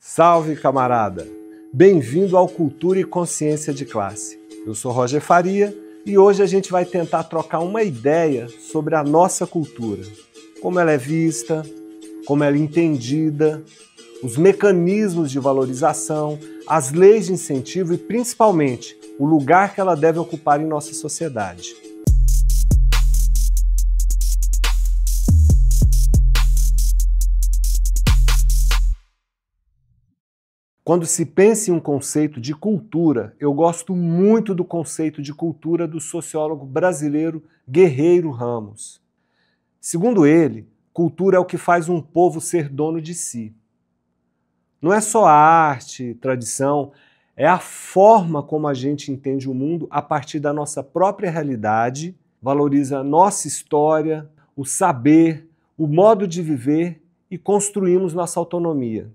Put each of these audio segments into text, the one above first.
Salve, camarada! Bem-vindo ao Cultura e Consciência de Classe. Eu sou Roger Faria e hoje a gente vai tentar trocar uma ideia sobre a nossa cultura. Como ela é vista, como ela é entendida, os mecanismos de valorização, as leis de incentivo e, principalmente, o lugar que ela deve ocupar em nossa sociedade. Quando se pensa em um conceito de cultura, eu gosto muito do conceito de cultura do sociólogo brasileiro Guerreiro Ramos. Segundo ele, cultura é o que faz um povo ser dono de si. Não é só arte, tradição, é a forma como a gente entende o mundo a partir da nossa própria realidade, valoriza a nossa história, o saber, o modo de viver e construímos nossa autonomia.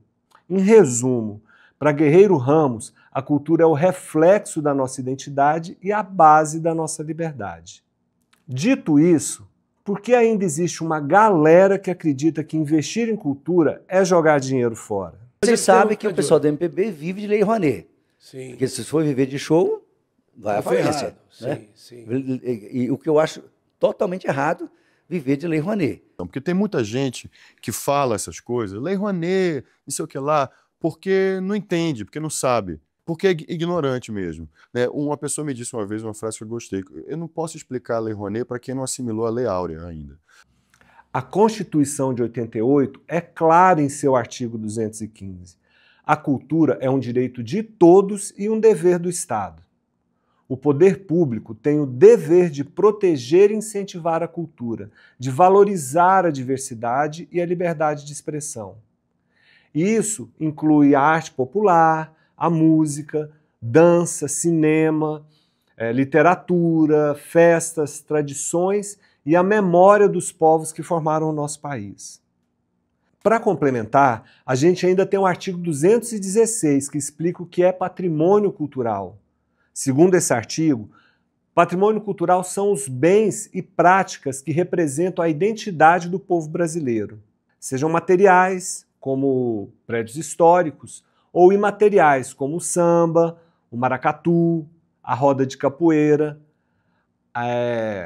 Em resumo, para Guerreiro Ramos, a cultura é o reflexo da nossa identidade e a base da nossa liberdade. Dito isso, por que ainda existe uma galera que acredita que investir em cultura é jogar dinheiro fora? Você sabe que o pessoal do MPB vive de Lei Rouanet. Sim. Porque se for viver de show, vai à falência. Né? Sim. E o que eu acho totalmente errado, viver de Lei Rouanet. Porque tem muita gente que fala essas coisas, Lei Rouanet, não sei o que lá, porque não entende, porque não sabe, porque é ignorante mesmo. Né? Uma pessoa me disse uma vez uma frase que eu gostei, eu não posso explicar a Lei Rouanet para quem não assimilou a Lei Áurea ainda. A Constituição de 88 é clara em seu artigo 215. A cultura é um direito de todos e um dever do Estado. O poder público tem o dever de proteger e incentivar a cultura, de valorizar a diversidade e a liberdade de expressão. Isso inclui a arte popular, a música, dança, cinema, literatura, festas, tradições e a memória dos povos que formaram o nosso país. Para complementar, a gente ainda tem o artigo 216, que explica o que é patrimônio cultural. Segundo esse artigo, patrimônio cultural são os bens e práticas que representam a identidade do povo brasileiro, sejam materiais, como prédios históricos, ou imateriais, como o samba, o maracatu, a roda de capoeira,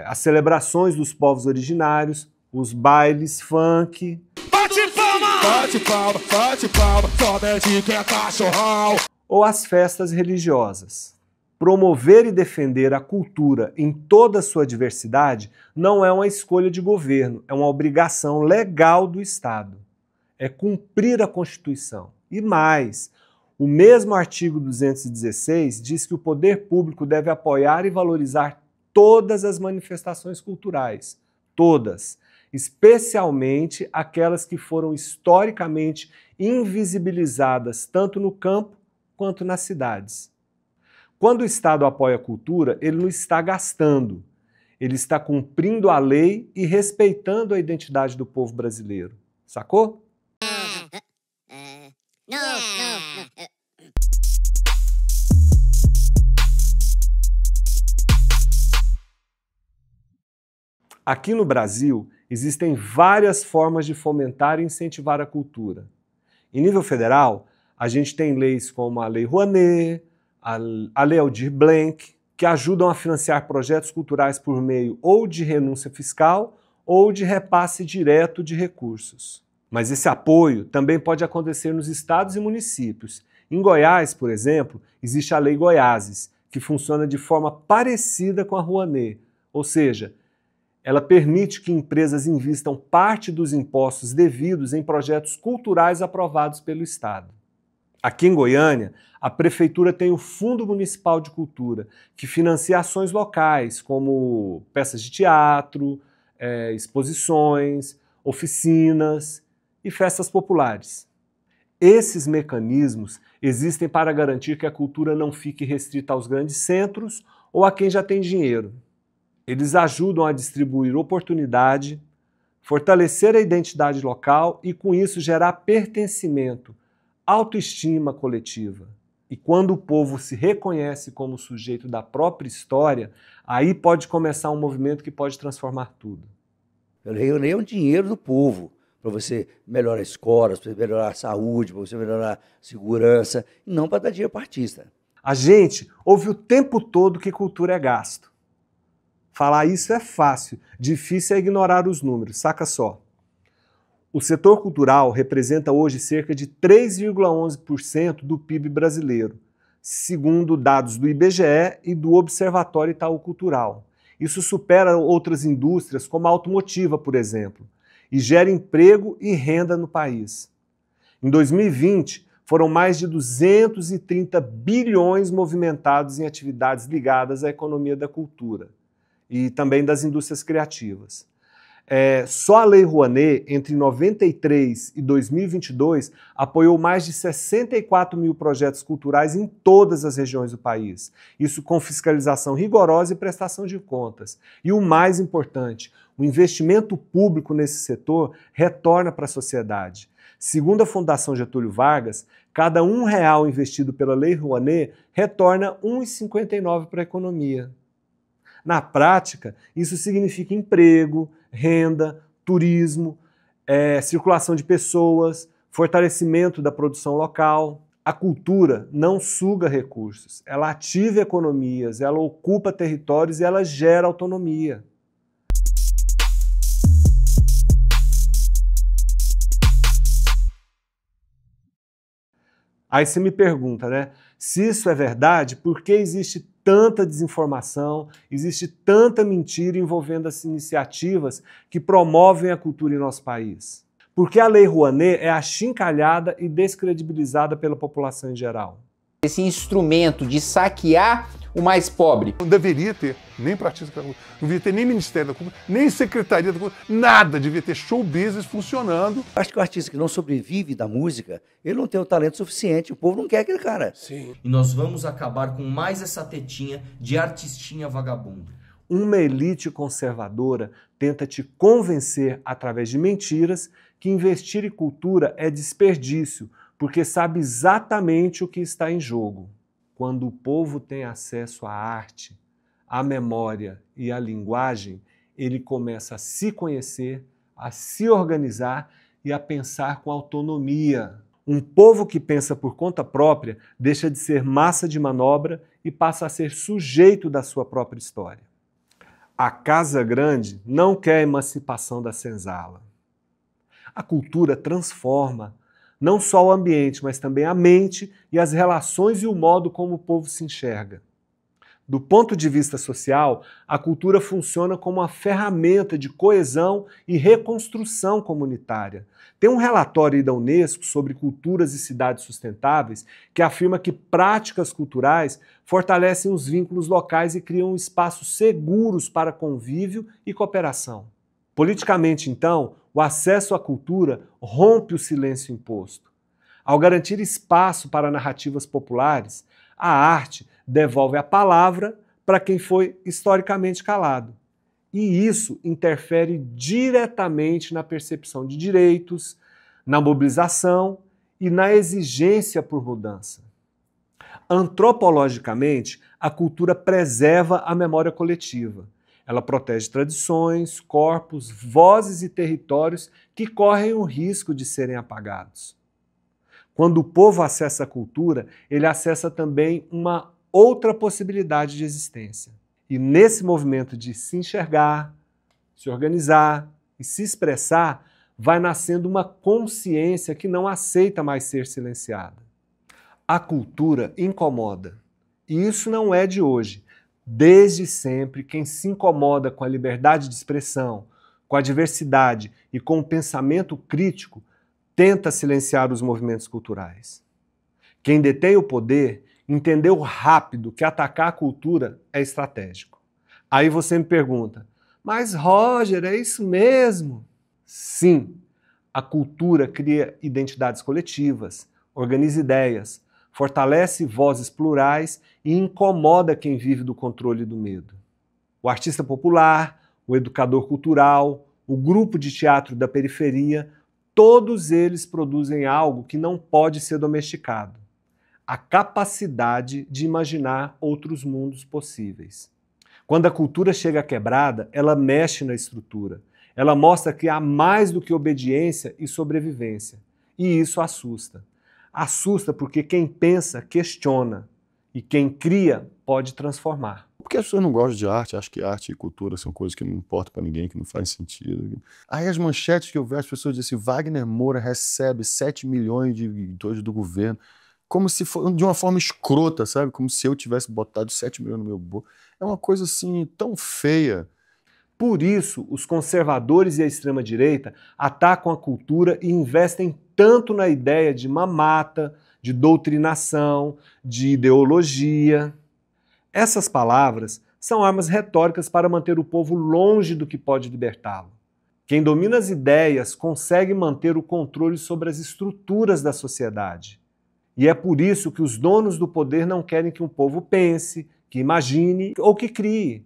as celebrações dos povos originários, os bailes funk. Bate palma! Bate palma, bate palma, só desde que é cachorrão! Ou as festas religiosas. Promover e defender a cultura em toda a sua diversidade não é uma escolha de governo, é uma obrigação legal do Estado. É cumprir a Constituição. E mais, o mesmo artigo 216 diz que o poder público deve apoiar e valorizar todas as manifestações culturais, todas, especialmente aquelas que foram historicamente invisibilizadas tanto no campo quanto nas cidades. Quando o Estado apoia a cultura, ele não está gastando, ele está cumprindo a lei e respeitando a identidade do povo brasileiro. Sacou? Aqui no Brasil, existem várias formas de fomentar e incentivar a cultura. Em nível federal, a gente tem leis como a Lei Rouanet, a Lei Aldir Blanc, que ajudam a financiar projetos culturais por meio ou de renúncia fiscal ou de repasse direto de recursos. Mas esse apoio também pode acontecer nos estados e municípios. Em Goiás, por exemplo, existe a Lei Goiáses, que funciona de forma parecida com a Rouanet, ou seja, ela permite que empresas invistam parte dos impostos devidos em projetos culturais aprovados pelo Estado. Aqui em Goiânia, a Prefeitura tem o Fundo Municipal de Cultura, que financia ações locais, como peças de teatro, exposições, oficinas e festas populares. Esses mecanismos existem para garantir que a cultura não fique restrita aos grandes centros ou a quem já tem dinheiro. Eles ajudam a distribuir oportunidade, fortalecer a identidade local e, com isso, gerar pertencimento, autoestima coletiva. E quando o povo se reconhece como sujeito da própria história, aí pode começar um movimento que pode transformar tudo. Eu leio o dinheiro do povo. para você melhorar escolas, para você melhorar a saúde, para você melhorar a segurança, e não para dar dinheiro para artista. A gente ouve o tempo todo que cultura é gasto. Falar isso é fácil, difícil é ignorar os números, saca só. O setor cultural representa hoje cerca de 3,11% do PIB brasileiro, segundo dados do IBGE e do Observatório Itaú Cultural. Isso supera outras indústrias, como a automotiva, por exemplo, e gera emprego e renda no país. Em 2020, foram mais de 230 bilhões movimentados em atividades ligadas à economia da cultura e também das indústrias criativas. Só a Lei Rouanet, entre 93 e 2022, apoiou mais de 64 mil projetos culturais em todas as regiões do país. Isso com fiscalização rigorosa e prestação de contas. E o mais importante, o investimento público nesse setor retorna para a sociedade. Segundo a Fundação Getúlio Vargas, cada R$1 investido pela Lei Rouanet retorna R$1,59 para a economia. Na prática, isso significa emprego, renda, turismo, circulação de pessoas, fortalecimento da produção local. A cultura não suga recursos, ela ativa economias, ela ocupa territórios e ela gera autonomia. Aí você me pergunta, né? Se isso é verdade, por que existe tanta desinformação, existe tanta mentira envolvendo as iniciativas que promovem a cultura em nosso país? Porque a Lei Rouanet é achincalhada e descredibilizada pela população em geral. Esse instrumento de saquear o mais pobre. Não deveria ter nem artista, não deveria ter nem Ministério da Cultura, nem Secretaria da Cultura, nada. Devia ter show business funcionando. Acho que o artista que não sobrevive da música, ele não tem o talento suficiente, o povo não quer aquele cara. Sim. E nós vamos acabar com mais essa tetinha de artistinha vagabundo. Uma elite conservadora tenta te convencer, através de mentiras, que investir em cultura é desperdício, porque sabe exatamente o que está em jogo. Quando o povo tem acesso à arte, à memória e à linguagem, ele começa a se conhecer, a se organizar e a pensar com autonomia. Um povo que pensa por conta própria deixa de ser massa de manobra e passa a ser sujeito da sua própria história. A Casa Grande não quer a emancipação da senzala. A cultura transforma não só o ambiente, mas também a mente e as relações e o modo como o povo se enxerga. Do ponto de vista social, a cultura funciona como uma ferramenta de coesão e reconstrução comunitária. Tem um relatório aí da Unesco sobre culturas e cidades sustentáveis que afirma que práticas culturais fortalecem os vínculos locais e criam espaços seguros para convívio e cooperação. Politicamente, então, o acesso à cultura rompe o silêncio imposto. Ao garantir espaço para narrativas populares, a arte devolve a palavra para quem foi historicamente calado. E isso interfere diretamente na percepção de direitos, na mobilização e na exigência por mudança. Antropologicamente, a cultura preserva a memória coletiva. Ela protege tradições, corpos, vozes e territórios que correm o risco de serem apagados. Quando o povo acessa a cultura, ele acessa também uma outra possibilidade de existência. E nesse movimento de se enxergar, se organizar e se expressar, vai nascendo uma consciência que não aceita mais ser silenciada. A cultura incomoda. E isso não é de hoje. Desde sempre, quem se incomoda com a liberdade de expressão, com a diversidade e com o pensamento crítico, tenta silenciar os movimentos culturais. Quem detém o poder entendeu rápido que atacar a cultura é estratégico. Aí você me pergunta, mas Roger, é isso mesmo? Sim, a cultura cria identidades coletivas, organiza ideias, fortalece vozes plurais e incomoda quem vive do controle do medo. O artista popular, o educador cultural, o grupo de teatro da periferia, todos eles produzem algo que não pode ser domesticado: a capacidade de imaginar outros mundos possíveis. Quando a cultura chega quebrada, ela mexe na estrutura. Ela mostra que há mais do que obediência e sobrevivência. E isso assusta. Assusta porque quem pensa, questiona. E quem cria, pode transformar. Porque as pessoas não gostam de arte, acham que arte e cultura são coisas que não importam para ninguém, que não fazem sentido. Aí as manchetes que eu vejo, as pessoas dizem assim, Wagner Moura recebe 7 milhões de dois do governo, como se fosse de uma forma escrota, sabe? Como se eu tivesse botado 7 milhões no meu bolso. É uma coisa assim, tão feia. Por isso, os conservadores e a extrema-direita atacam a cultura e investem tanto na ideia de mamata, de doutrinação, de ideologia. Essas palavras são armas retóricas para manter o povo longe do que pode libertá-lo. Quem domina as ideias consegue manter o controle sobre as estruturas da sociedade. E é por isso que os donos do poder não querem que um povo pense, que imagine ou que crie.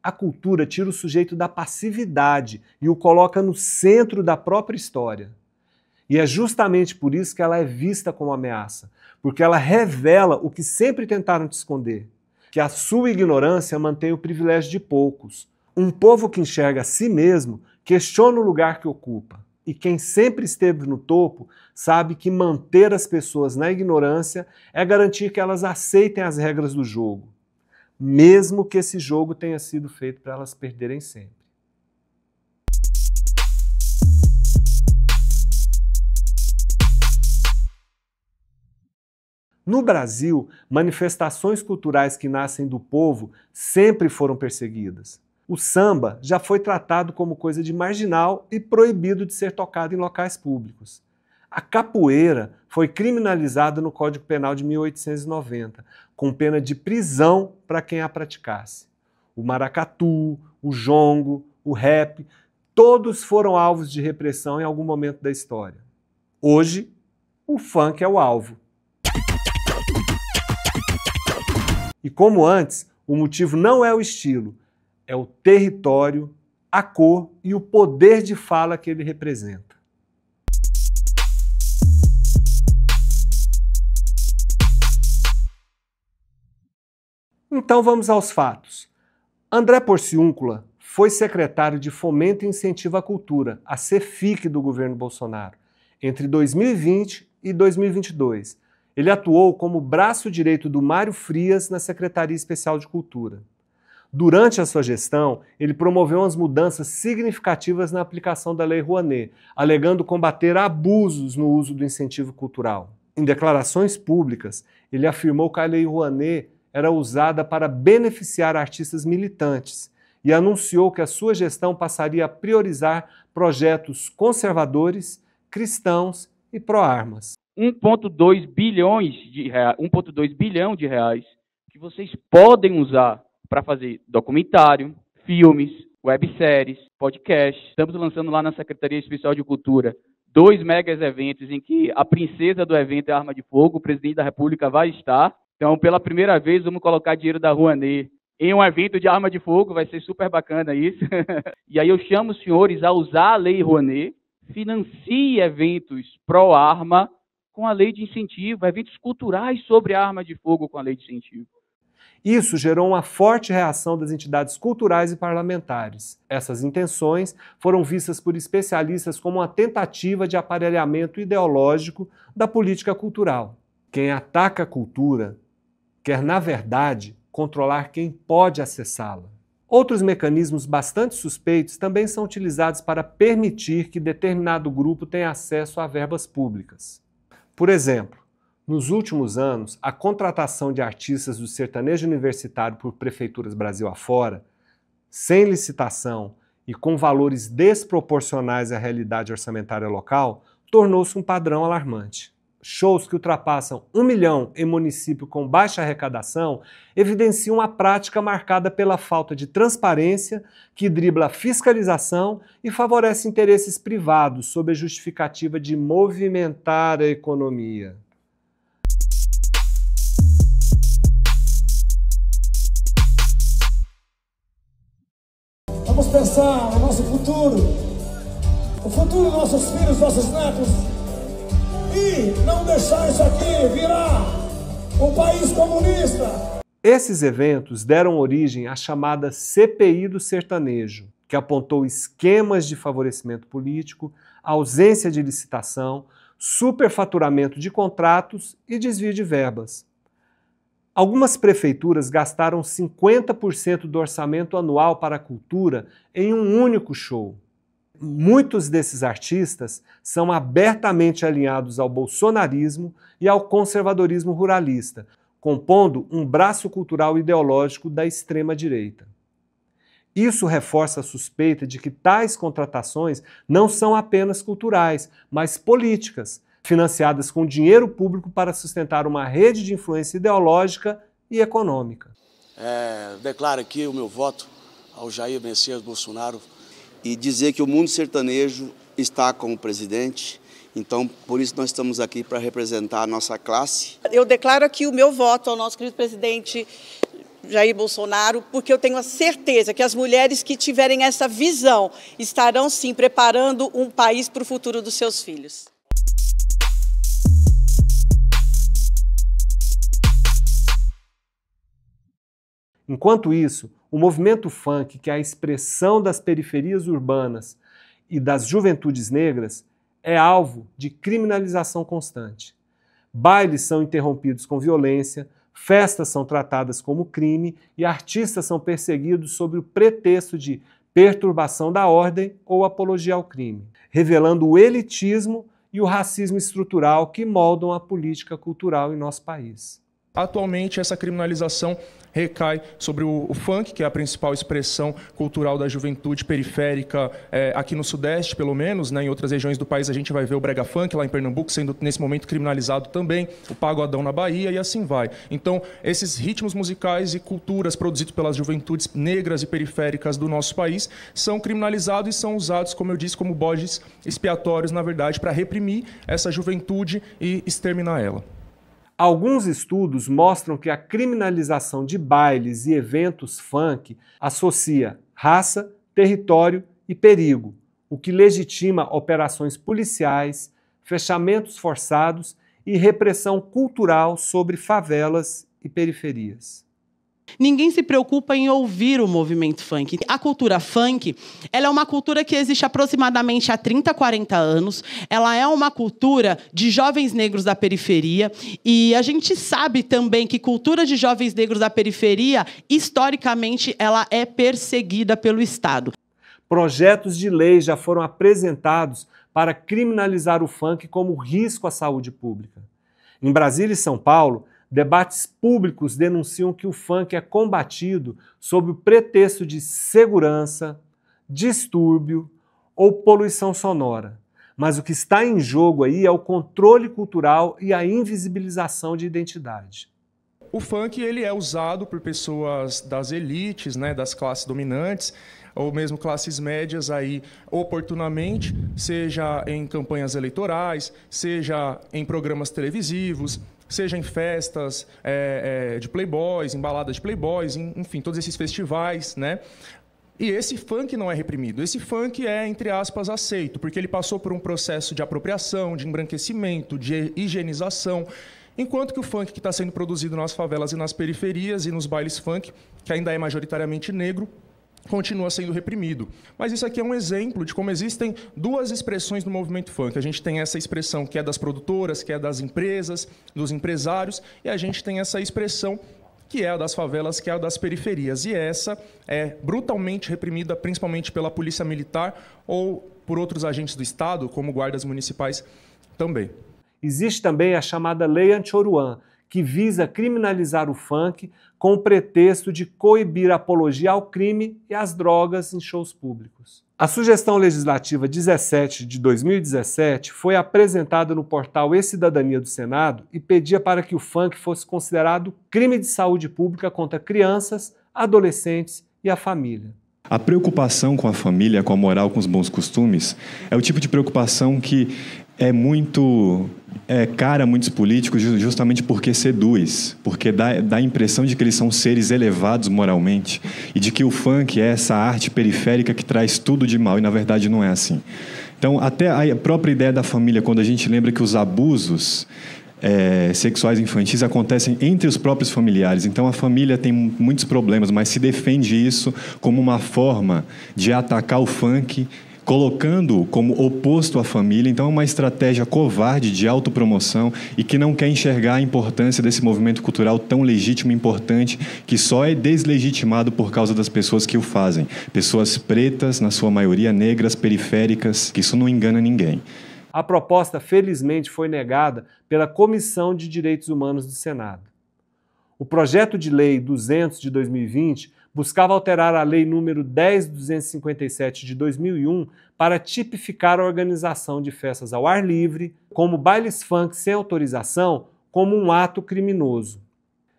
A cultura tira o sujeito da passividade e o coloca no centro da própria história. E é justamente por isso que ela é vista como ameaça, porque ela revela o que sempre tentaram te esconder, que a sua ignorância mantém o privilégio de poucos. Um povo que enxerga a si mesmo questiona o lugar que ocupa. E quem sempre esteve no topo sabe que manter as pessoas na ignorância é garantir que elas aceitem as regras do jogo, mesmo que esse jogo tenha sido feito para elas perderem sempre. No Brasil, manifestações culturais que nascem do povo sempre foram perseguidas. O samba já foi tratado como coisa de marginal e proibido de ser tocado em locais públicos. A capoeira foi criminalizada no Código Penal de 1890, com pena de prisão para quem a praticasse. O maracatu, o jongo, o rap, todos foram alvos de repressão em algum momento da história. Hoje, o funk é o alvo. E como antes, o motivo não é o estilo, é o território, a cor e o poder de fala que ele representa. Então vamos aos fatos. André Porciúncula foi secretário de Fomento e Incentivo à Cultura, a CEFIC do governo Bolsonaro, entre 2020 e 2022. Ele atuou como braço direito do Mário Frias na Secretaria Especial de Cultura. Durante a sua gestão, ele promoveu umas mudanças significativas na aplicação da Lei Rouanet, alegando combater abusos no uso do incentivo cultural. Em declarações públicas, ele afirmou que a Lei Rouanet era usada para beneficiar artistas militantes e anunciou que a sua gestão passaria a priorizar projetos conservadores, cristãos e pró-armas. 1,2 bilhão de reais que vocês podem usar para fazer documentário, filmes, webséries, podcasts. Estamos lançando lá na Secretaria Especial de Cultura 2 megas eventos em que a princesa do evento é a arma de fogo, o presidente da República vai estar. Então, pela primeira vez, vamos colocar dinheiro da Rouanet em um evento de arma de fogo, vai ser super bacana isso. E aí eu chamo os senhores a usar a Lei Rouanet, financie eventos pró-arma com a lei de incentivo, eventos culturais sobre a arma de fogo com a lei de incentivo. Isso gerou uma forte reação das entidades culturais e parlamentares. Essas intenções foram vistas por especialistas como uma tentativa de aparelhamento ideológico da política cultural. Quem ataca a cultura quer, na verdade, controlar quem pode acessá-la. Outros mecanismos bastante suspeitos também são utilizados para permitir que determinado grupo tenha acesso a verbas públicas. Por exemplo, nos últimos anos, a contratação de artistas do sertanejo universitário por prefeituras Brasil afora, sem licitação e com valores desproporcionais à realidade orçamentária local, tornou-se um padrão alarmante. Shows que ultrapassam 1 milhão em município com baixa arrecadação evidenciam uma prática marcada pela falta de transparência que dribla a fiscalização e favorece interesses privados sob a justificativa de movimentar a economia. Vamos pensar no nosso futuro, o futuro dos nossos filhos, dos nossos netos, e não deixar isso aqui virar um país comunista. Esses eventos deram origem à chamada CPI do sertanejo, que apontou esquemas de favorecimento político, ausência de licitação, superfaturamento de contratos e desvio de verbas. Algumas prefeituras gastaram 50% do orçamento anual para a cultura em um único show. Muitos desses artistas são abertamente alinhados ao bolsonarismo e ao conservadorismo ruralista, compondo um braço cultural ideológico da extrema-direita. Isso reforça a suspeita de que tais contratações não são apenas culturais, mas políticas, financiadas com dinheiro público para sustentar uma rede de influência ideológica e econômica. Declaro aqui o meu voto ao Jair Messias Bolsonaro. E dizer que o mundo sertanejo está como presidente, então por isso nós estamos aqui para representar a nossa classe. Eu declaro aqui o meu voto ao nosso querido presidente Jair Bolsonaro, porque eu tenho a certeza que as mulheres que tiverem essa visão estarão sim preparando um país para o futuro dos seus filhos. Enquanto isso, o movimento funk, que é a expressão das periferias urbanas e das juventudes negras, é alvo de criminalização constante. Bailes são interrompidos com violência, festas são tratadas como crime e artistas são perseguidos sob o pretexto de perturbação da ordem ou apologia ao crime, revelando o elitismo e o racismo estrutural que moldam a política cultural em nosso país. Atualmente, essa criminalização recai sobre o funk, que é a principal expressão cultural da juventude periférica aqui no Sudeste, pelo menos, né? Em outras regiões do país a gente vai ver o brega funk, lá em Pernambuco, sendo nesse momento criminalizado também, o pagodão na Bahia e assim vai. Então, esses ritmos musicais e culturas produzidos pelas juventudes negras e periféricas do nosso país são criminalizados e são usados, como eu disse, como bodes expiatórios, na verdade, para reprimir essa juventude e exterminar ela. Alguns estudos mostram que a criminalização de bailes e eventos funk associa raça, território e perigo, o que legitima operações policiais, fechamentos forçados e repressão cultural sobre favelas e periferias. Ninguém se preocupa em ouvir o movimento funk. A cultura funk, ela é uma cultura que existe aproximadamente há 30, 40 anos. Ela é uma cultura de jovens negros da periferia. E a gente sabe também que cultura de jovens negros da periferia, historicamente, ela é perseguida pelo Estado. Projetos de lei já foram apresentados para criminalizar o funk como risco à saúde pública. Em Brasília e São Paulo, debates públicos denunciam que o funk é combatido sob o pretexto de segurança, distúrbio ou poluição sonora. Mas o que está em jogo aí é o controle cultural e a invisibilização de identidade. O funk ele é usado por pessoas das elites, né, das classes dominantes, ou mesmo classes médias aí oportunamente, seja em campanhas eleitorais, seja em programas televisivos, seja em festas de playboys, em baladas de playboys, enfim, todos esses festivais, né? E esse funk não é reprimido. Esse funk é, entre aspas, aceito, porque ele passou por um processo de apropriação, de embranquecimento, de higienização, enquanto que o funk que está sendo produzido nas favelas e nas periferias e nos bailes funk, que ainda é majoritariamente negro, continua sendo reprimido. Mas isso aqui é um exemplo de como existem duas expressões no movimento funk. A gente tem essa expressão que é das produtoras, que é das empresas, dos empresários, e a gente tem essa expressão que é a das favelas, que é a das periferias. E essa é brutalmente reprimida, principalmente pela polícia militar ou por outros agentes do Estado, como guardas municipais também. Existe também a chamada Lei Anti-Oruan, que visa criminalizar o funk com o pretexto de coibir a apologia ao crime e às drogas em shows públicos. A Sugestão Legislativa 17 de 2017 foi apresentada no portal E-Cidadania do Senado e pedia para que o funk fosse considerado crime de saúde pública contra crianças, adolescentes e a família. A preocupação com a família, com a moral, com os bons costumes, é o tipo de preocupação que é muito cara a muitos políticos justamente porque seduz, porque dá a impressão de que eles são seres elevados moralmente e de que o funk é essa arte periférica que traz tudo de mal, e na verdade não é assim. Então, até a própria ideia da família, quando a gente lembra que os abusos sexuais infantis acontecem entre os próprios familiares. Então a família tem muitos problemas, mas se defende isso como uma forma de atacar o funk, colocando como oposto à família. Então é uma estratégia covarde de autopromoção e que não quer enxergar a importância desse movimento cultural tão legítimo e importante, que só é deslegitimado por causa das pessoas que o fazem. Pessoas pretas, na sua maioria negras, periféricas, que isso não engana ninguém. A proposta, felizmente, foi negada pela Comissão de Direitos Humanos do Senado. O projeto de lei 200 de 2020 buscava alterar a lei número 10.257 de 2001 para tipificar a organização de festas ao ar livre, como bailes funk sem autorização, como um ato criminoso.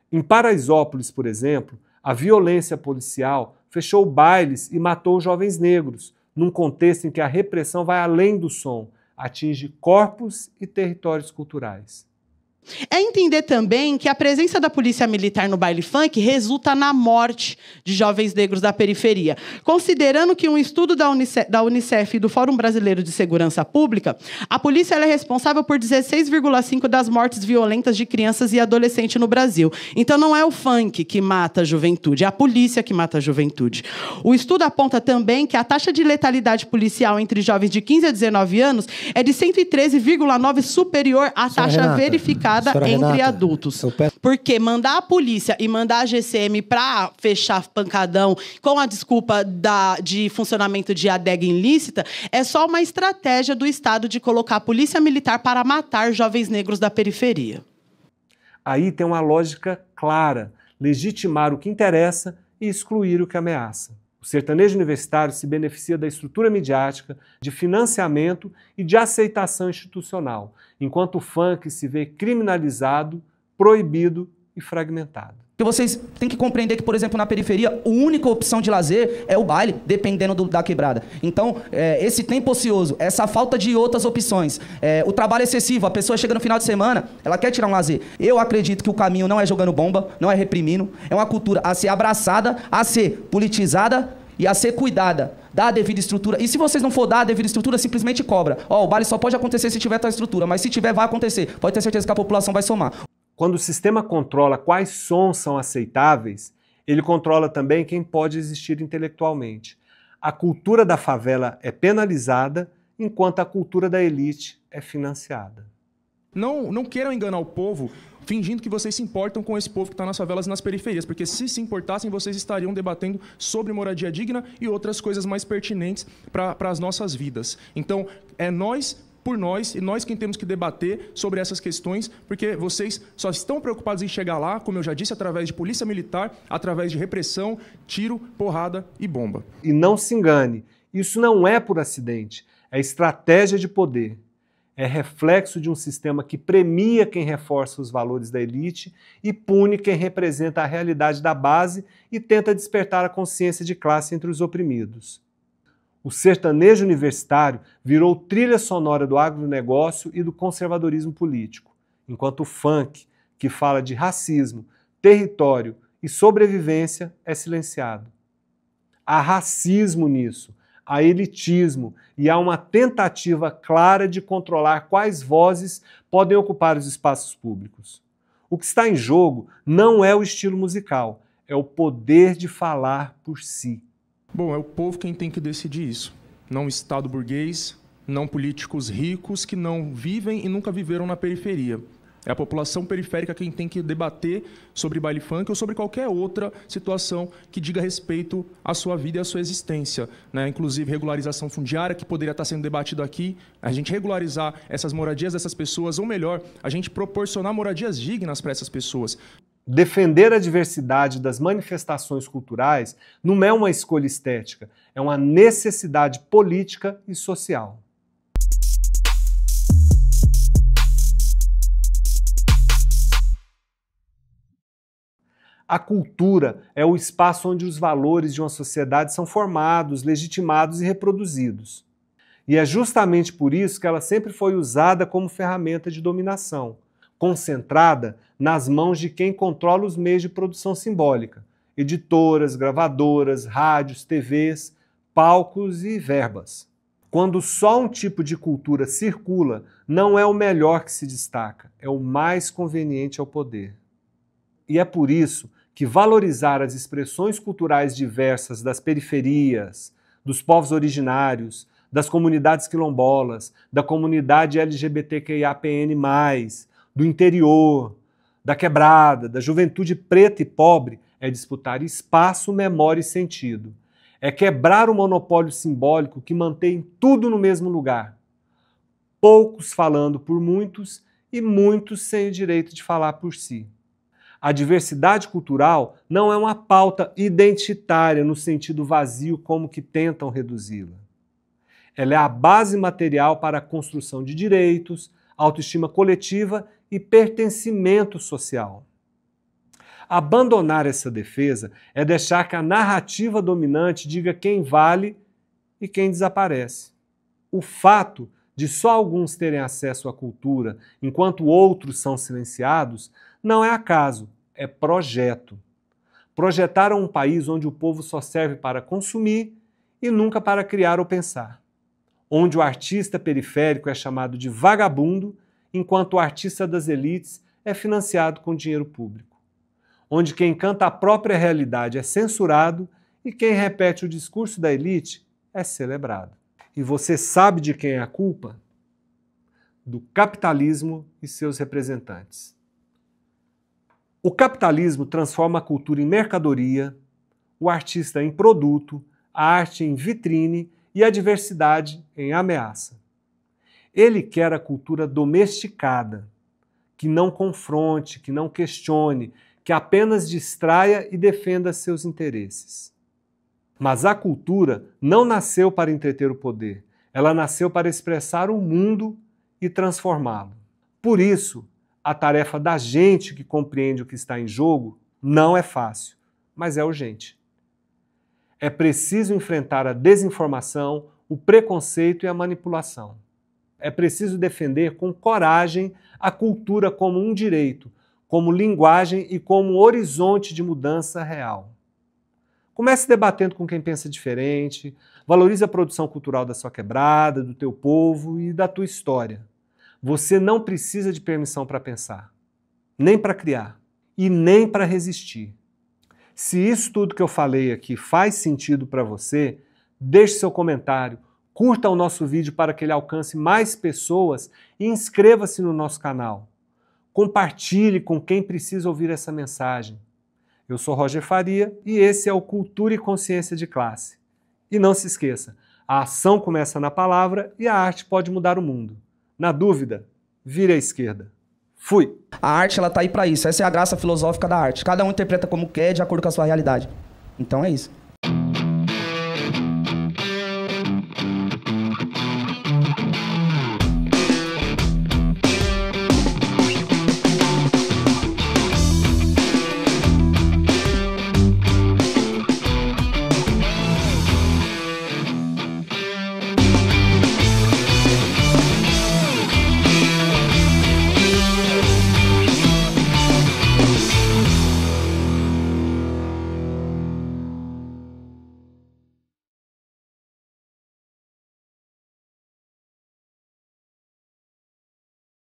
Em Paraisópolis, por exemplo, a violência policial fechou bailes e matou jovens negros, num contexto em que a repressão vai além do som, atinge corpos e territórios culturais. É entender também que a presença da polícia militar no baile funk resulta na morte de jovens negros da periferia. Considerando que um estudo da Unicef e do Fórum Brasileiro de Segurança Pública, a polícia é responsável por 16,5% das mortes violentas de crianças e adolescentes no Brasil. Então não é o funk que mata a juventude, é a polícia que mata a juventude. O estudo aponta também que a taxa de letalidade policial entre jovens de 15 a 19 anos é de 113,9%, superior à taxa verificada entre adultos. Porque mandar a polícia e mandar a GCM para fechar pancadão com a desculpa de funcionamento de adega ilícita é só uma estratégia do Estado de colocar a polícia militar para matar jovens negros da periferia. Aí tem uma lógica clara: legitimar o que interessa e excluir o que ameaça. O sertanejo universitário se beneficia da estrutura midiática, de financiamento e de aceitação institucional, enquanto o funk se vê criminalizado, proibido e fragmentado. Vocês têm que compreender que, por exemplo, na periferia, a única opção de lazer é o baile, dependendo da quebrada. Então, esse tempo ocioso, essa falta de outras opções, o trabalho excessivo, a pessoa chega no final de semana, ela quer tirar um lazer. Eu acredito que o caminho não é jogando bomba, não é reprimindo, é uma cultura a ser abraçada, a ser politizada e a ser cuidada, dar a devida estrutura. E se vocês não for dar a devida estrutura, simplesmente cobra. O baile só pode acontecer se tiver tal estrutura, mas se tiver, vai acontecer. Pode ter certeza que a população vai somar. Quando o sistema controla quais sons são aceitáveis, ele controla também quem pode existir intelectualmente. A cultura da favela é penalizada, enquanto a cultura da elite é financiada. Não queiram enganar o povo fingindo que vocês se importam com esse povo que está nas favelas e nas periferias, porque se importassem, vocês estariam debatendo sobre moradia digna e outras coisas mais pertinentes para as nossas vidas. Então, é nós por nós, e nós quem temos que debater sobre essas questões, porque vocês só estão preocupados em chegar lá, como eu já disse, através de polícia militar, através de repressão, tiro, porrada e bomba. E não se engane, isso não é por acidente, é estratégia de poder. É reflexo de um sistema que premia quem reforça os valores da elite e pune quem representa a realidade da base e tenta despertar a consciência de classe entre os oprimidos. O sertanejo universitário virou trilha sonora do agronegócio e do conservadorismo político, enquanto o funk, que fala de racismo, território e sobrevivência, é silenciado. Há racismo nisso, há elitismo e há uma tentativa clara de controlar quais vozes podem ocupar os espaços públicos. O que está em jogo não é o estilo musical, é o poder de falar por si. Bom, é o povo quem tem que decidir isso. Não o Estado burguês, não políticos ricos que não vivem e nunca viveram na periferia. É a população periférica quem tem que debater sobre baile funk ou sobre qualquer outra situação que diga respeito à sua vida e à sua existência, né? Inclusive regularização fundiária, que poderia estar sendo debatido aqui, a gente regularizar essas moradias dessas pessoas, ou melhor, a gente proporcionar moradias dignas para essas pessoas. Defender a diversidade das manifestações culturais não é uma escolha estética, é uma necessidade política e social. A cultura é o espaço onde os valores de uma sociedade são formados, legitimados e reproduzidos. E é justamente por isso que ela sempre foi usada como ferramenta de dominação, concentrada nas mãos de quem controla os meios de produção simbólica, editoras, gravadoras, rádios, TVs, palcos e verbas. Quando só um tipo de cultura circula, não é o melhor que se destaca, é o mais conveniente ao poder. E é por isso que valorizar as expressões culturais diversas das periferias, dos povos originários, das comunidades quilombolas, da comunidade LGBTQIAPN+, do interior, da quebrada, da juventude preta e pobre, é disputar espaço, memória e sentido. É quebrar o monopólio simbólico que mantém tudo no mesmo lugar. Poucos falando por muitos e muitos sem o direito de falar por si. A diversidade cultural não é uma pauta identitária no sentido vazio como que tentam reduzi-la. Ela é a base material para a construção de direitos, autoestima coletiva e pertencimento social. Abandonar essa defesa é deixar que a narrativa dominante diga quem vale e quem desaparece. O fato de só alguns terem acesso à cultura, enquanto outros são silenciados, não é acaso, é projeto. Projetaram um país onde o povo só serve para consumir e nunca para criar ou pensar. Onde o artista periférico é chamado de vagabundo, enquanto o artista das elites é financiado com dinheiro público. Onde quem canta a própria realidade é censurado e quem repete o discurso da elite é celebrado. E você sabe de quem é a culpa? Do capitalismo e seus representantes. O capitalismo transforma a cultura em mercadoria, o artista em produto, a arte em vitrine e a diversidade em ameaça. Ele quer a cultura domesticada, que não confronte, que não questione, que apenas distraia e defenda seus interesses. Mas a cultura não nasceu para entreter o poder, ela nasceu para expressar o mundo e transformá-lo. Por isso, a tarefa da gente que compreende o que está em jogo não é fácil, mas é urgente. É preciso enfrentar a desinformação, o preconceito e a manipulação. É preciso defender com coragem a cultura como um direito, como linguagem e como horizonte de mudança real. Comece debatendo com quem pensa diferente, valorize a produção cultural da sua quebrada, do teu povo e da tua história. Você não precisa de permissão para pensar, nem para criar e nem para resistir. Se isso tudo que eu falei aqui faz sentido para você, deixe seu comentário, curta o nosso vídeo para que ele alcance mais pessoas e inscreva-se no nosso canal. Compartilhe com quem precisa ouvir essa mensagem. Eu sou Roger Faria e esse é o Cultura e Consciência de Classe. E não se esqueça, a ação começa na palavra e a arte pode mudar o mundo. Na dúvida, vire à esquerda. Fui! A arte, ela tá aí para isso. Essa é a graça filosófica da arte. Cada um interpreta como quer, de acordo com a sua realidade. Então é isso.